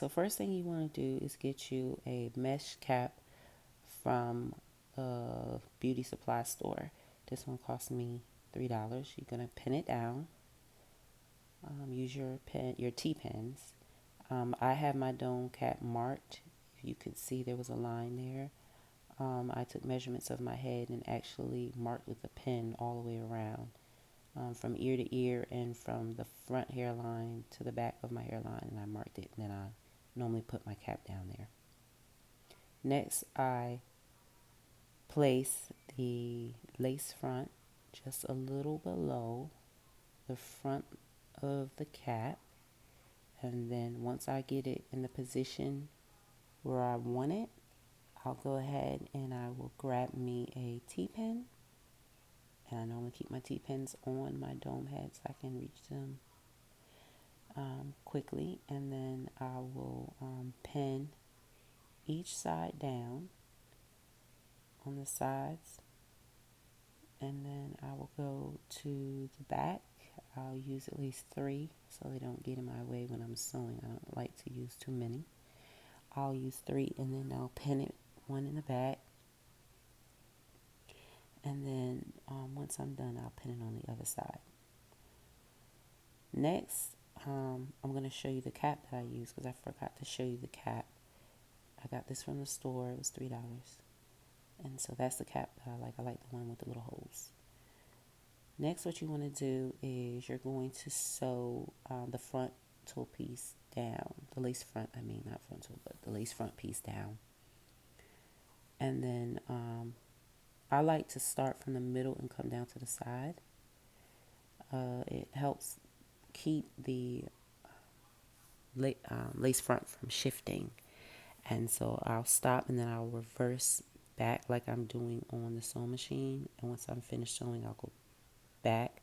So first thing you want to do is get you a mesh cap from a beauty supply store. This one cost me $3. You're gonna pin it down. Use your T pins. I have my dome cap marked. If you could see, there was a line there. I took measurements of my head and actually marked with a pin all the way around, from ear to ear and from the front hairline to the back of my hairline, and I marked it. And then I normally put my cap down there. Next, I place the lace front just a little below the front of the cap, and then once I get it in the position where I want it, I'll go ahead and I will grab me a T-pin, and I normally keep my T-pins on my dome head so I can reach them quickly, and then I will pin each side down on the sides, and then I will go to the back. I'll use at least 3 so they don't get in my way when I'm sewing. I don't like to use too many. I'll use 3, and then I'll pin it one in the back, and then once I'm done, I'll pin it on the other side. Next, I'm going to show you the cap that I use because I forgot to show you the cap. I got this from the store. It was $3. And so that's the cap that I like. I like the one with the little holes. Next, what you want to do is you're going to sew the frontal piece down. The lace front, I mean, not frontal, but the lace front piece down. And then I like to start from the middle and come down to the side. It helps keep the lace front from shifting. And so I'll stop and then I'll reverse back like I'm doing on the sewing machine. And once I'm finished sewing, I'll go back.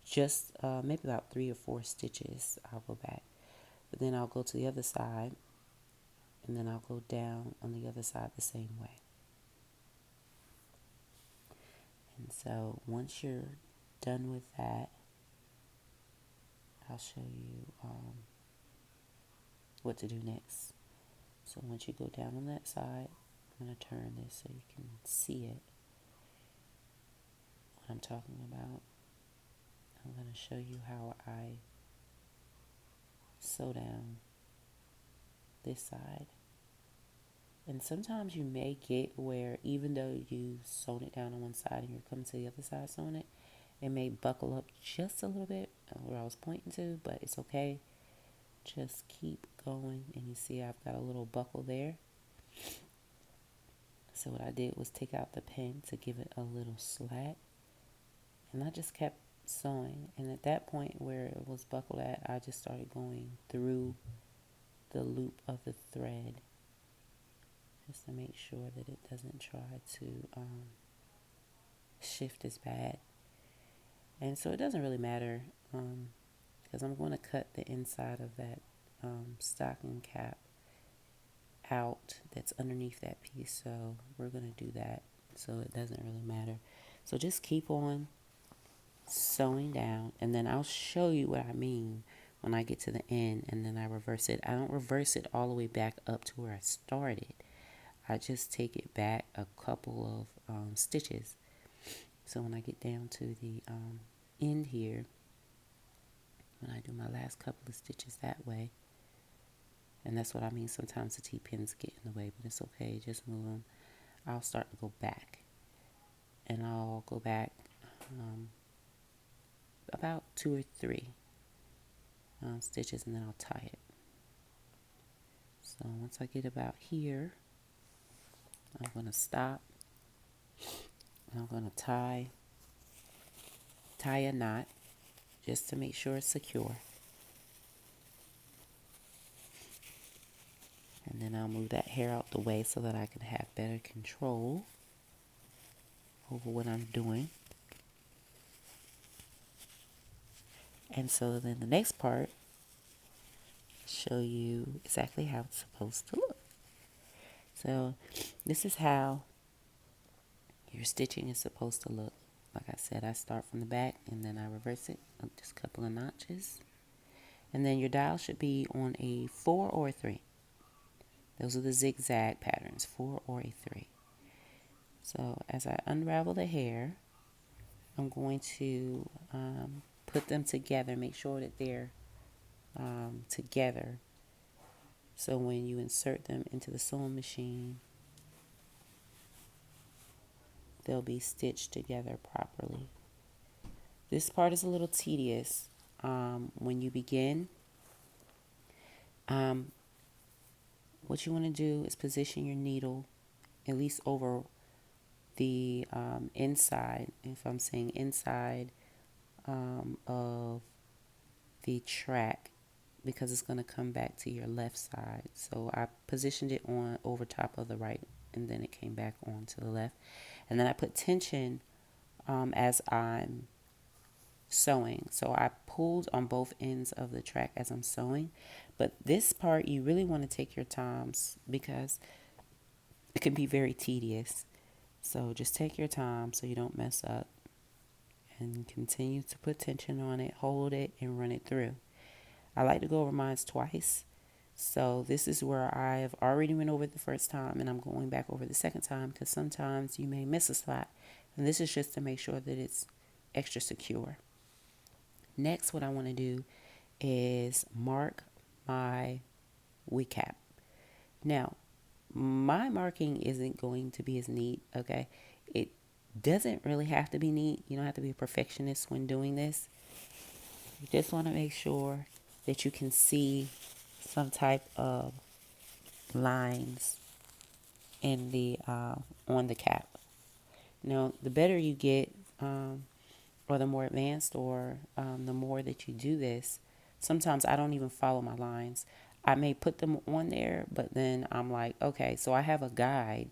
Just maybe about 3 or 4 stitches, I'll go back. But then I'll go to the other side, and then I'll go down on the other side the same way. And so once you're done with that, I'll show you what to do next. So once you go down on that side, I'm going to turn this so you can see it, what I'm talking about. I'm going to show you how I sew down this side. And sometimes you may get where even though you sewn it down on one side and you're coming to the other side sewing it, it may buckle up just a little bit where I was pointing to, but it's okay. Just keep going, and you see I've got a little buckle there. So what I did was take out the pin to give it a little slack, and I just kept sewing. And at that point where it was buckled at, I just started going through the loop of the thread just to make sure that it doesn't try to shift as bad. And so it doesn't really matter because I'm going to cut the inside of that stocking cap out that's underneath that piece. So we're going to do that, so it doesn't really matter. So just keep on sewing down, and then I'll show you what I mean when I get to the end, and then I reverse it. I don't reverse it all the way back up to where I started. I just take it back a couple of stitches. So when I get down to the end here, when I do my last couple of stitches that way, and that's what I mean, sometimes the T-pins get in the way, but it's okay, just move them. I'll start to go back, and I'll go back about 2 or 3 stitches, and then I'll tie it. So once I get about here, I'm going to stop, and I'm going to tie a knot just to make sure it's secure. And then I'll move that hair out the way so that I can have better control over what I'm doing. And so then the next part, show you exactly how it's supposed to look. So this is how your stitching is supposed to look. Like I said, I start from the back and then I reverse it up just a couple of notches. And then your dial should be on a 4 or a 3. Those are the zigzag patterns, 4 or a 3. So as I unravel the hair, I'm going to put them together, make sure that they're together. So when you insert them into the sewing machine, they'll be stitched together properly. This part is a little tedious. When you begin, what you want to do is position your needle at least over the inside, if I'm saying inside of the track, because it's going to come back to your left side. So I positioned it on over top of the right, and then it came back on to the left. And then I put tension as I'm sewing. So I pulled on both ends of the track as I'm sewing. But this part, you really want to take your times because it can be very tedious. So just take your time so you don't mess up, and continue to put tension on it, hold it, and run it through. I like to go over mine twice. So this is where I've already went over it the first time, and I'm going back over the second time because sometimes you may miss a slot. And this is just to make sure that it's extra secure. Next, what I want to do is mark my wig cap. Now, my marking isn't going to be as neat, okay? It doesn't really have to be neat. You don't have to be a perfectionist when doing this. You just want to make sure that you can see some type of lines in the on the cap. Now, the better you get, or the more advanced, or the more that you do this, sometimes I don't even follow my lines. I may put them on there, but then I'm like, okay, so I have a guide,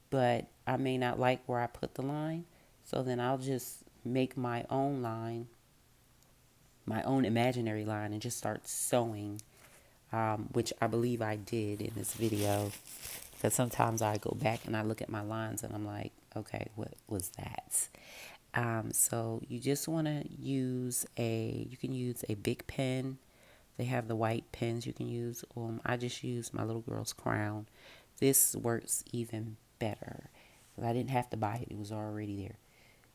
but I may not like where I put the line. So then I'll just make my own line, my own imaginary line, and just start sewing, which I believe I did in this video. Because sometimes I go back and I look at my lines and I'm like, okay, what was that? So you just want to use you can use a big pen. They have the white pens you can use. I just use my little girl's crown. This works even better. I didn't have to buy it. It was already there.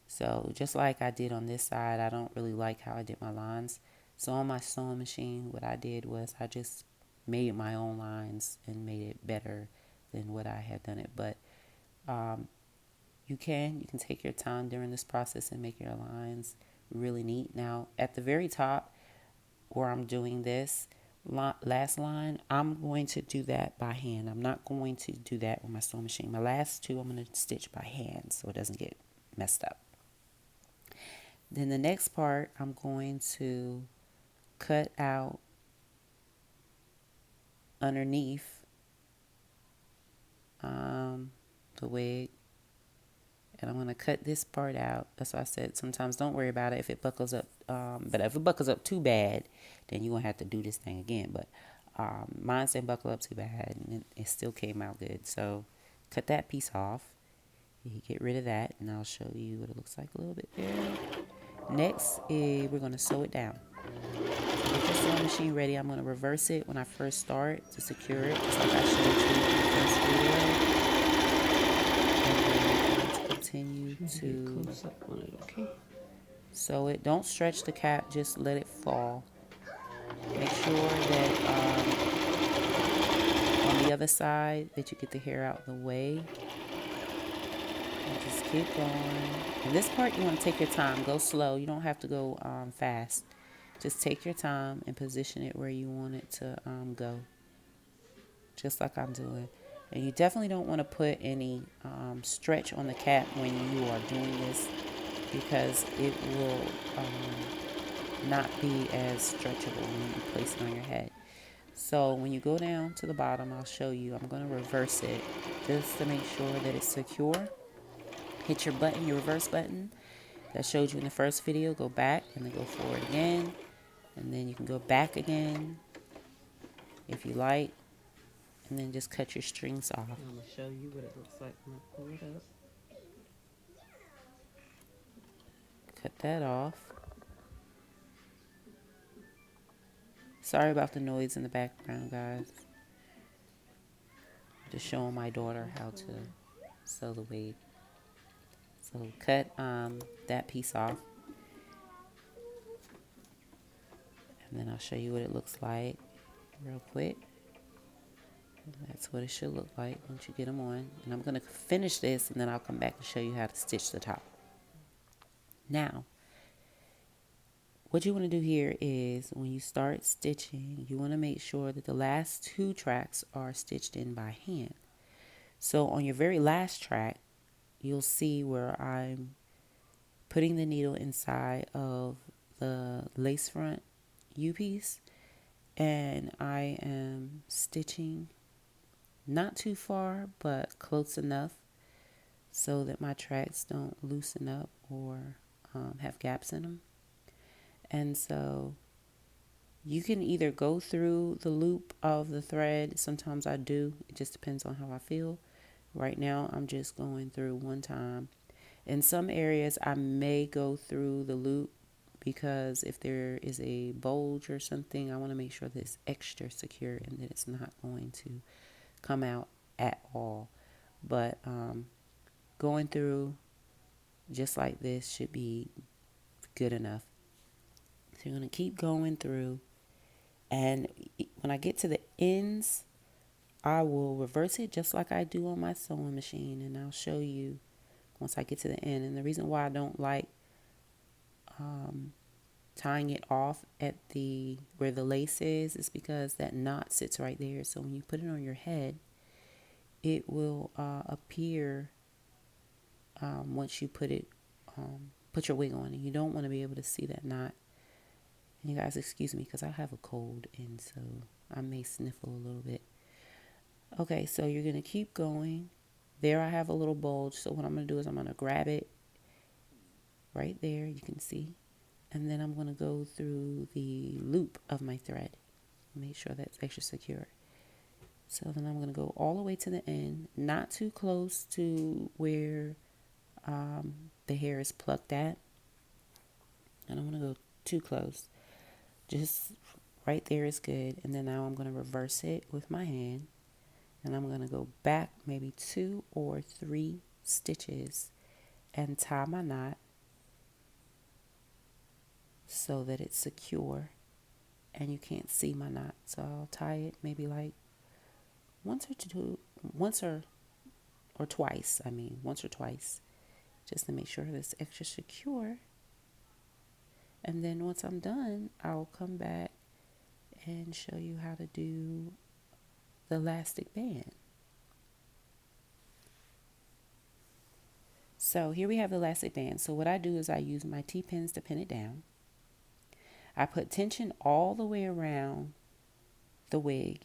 So just like I did on this side, I don't really like how I did my lines. So on my sewing machine, what I did was I just made my own lines and made it better than what I had done it. But you can take your time during this process and make your lines really neat. Now, at the very top where I'm doing this last line, I'm going to do that by hand. I'm not going to do that with my sewing machine. My last two, I'm going to stitch by hand so it doesn't get messed up. Then the next part, I'm going to cut out underneath the wig, and I'm going to cut this part out. That's why I said sometimes don't worry about it if it buckles up. But if it buckles up too bad, then you're going to have to do this thing again. But mine didn't buckle up too bad, and it still came out good. So cut that piece off. You get rid of that, and I'll show you what it looks like a little bit there. Next, we're going to sew it down. So get your sewing machine ready. I'm going to reverse it when I first start to secure it, just like I showed you in the first video. Continue to close up on it, okay? Sew it. Don't stretch the cap, just let it fall. Make sure that on the other side that you get the hair out of the way. And just keep going. And this part you want to take your time. Go slow. You don't have to go fast. Just take your time and position it where you want it to go. Just like I'm doing. And you definitely don't want to put any stretch on the cap when you are doing this, because it will not be as stretchable when you place it on your head. So when you go down to the bottom, I'll show you. I'm going to reverse it just to make sure that it's secure. Hit your button, your reverse button that showed you in the first video. Go back and then go forward again. And then you can go back again if you like. And then just cut your strings off. I'm going to show you what it looks like when I pull it up. Cut that off. Sorry about the noise in the background, guys. Just showing my daughter how to sew the wig. So cut that piece off, and then I'll show you what it looks like real quick. That's what it should look like once you get them on. And I'm going to finish this, and then I'll come back and show you how to stitch the top. Now, what you want to do here is when you start stitching, you want to make sure that the last two tracks are stitched in by hand. So on your very last track, you'll see where I'm putting the needle inside of the lace front U-piece, and I am stitching not too far, but close enough so that my tracks don't loosen up or have gaps in them. And so you can either go through the loop of the thread. Sometimes I do. It just depends on how I feel. Right now, I'm just going through one time. In some areas, I may go through the loop because if there is a bulge or something, I want to make sure that it's extra secure and that it's not going to come out at all. But going through just like this should be good enough. So you're going to keep going through, and when I get to the ends, I will reverse it just like I do on my sewing machine, and I'll show you once I get to the end. And the reason why I don't like tying it off at the where the lace is because that knot sits right there. So when you put it on your head, it will appear once you put your wig on, and you don't want to be able to see that knot. And you guys excuse me because I have a cold, and so I may sniffle a little bit. Okay, so you're going to keep going. There I have a little bulge, so what I'm going to do is I'm going to grab it right there, you can see, and then I'm going to go through the loop of my thread. Make sure that's extra secure. So then I'm going to go all the way to the end, not too close to where the hair is plucked at. I don't want to go too close. Just right there is good. And then now I'm going to reverse it with my hand. And I'm going to go back maybe 2 or 3 stitches and tie my knot so that it's secure and you can't see my knot. So I'll tie it maybe like once or twice, just to make sure that it's extra secure. And then once I'm done, I'll come back and show you how to do the elastic band. So here we have the elastic band. So what I do is I use my T-pins to pin it down. I put tension all the way around the wig.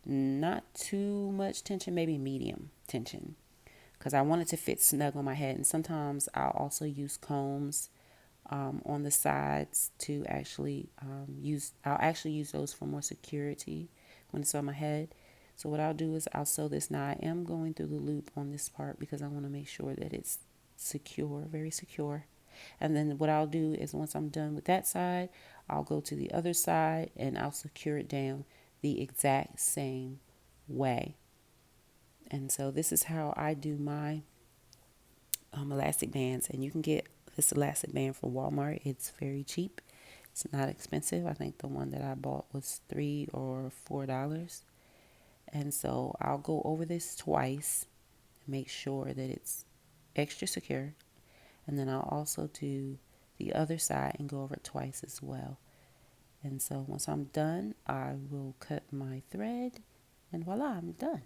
Not too much tension, maybe medium tension, because I want it to fit snug on my head. And sometimes I'll also use combs on the sides to actually I'll actually use those for more security when it's on my head. So what I'll do is I'll sew this. Now I am going through the loop on this part because I want to make sure that it's secure, very secure. And then what I'll do is once I'm done with that side, I'll go to the other side and I'll secure it down the exact same way. And so this is how I do my elastic bands. And you can get this elastic band from Walmart. It's very cheap. It's not expensive. I think the one that I bought was $3 or $4. And so I'll go over this twice and make sure that it's extra secure. And then I'll also do the other side and go over it twice as well. And so once I'm done, I will cut my thread, and voila, I'm done.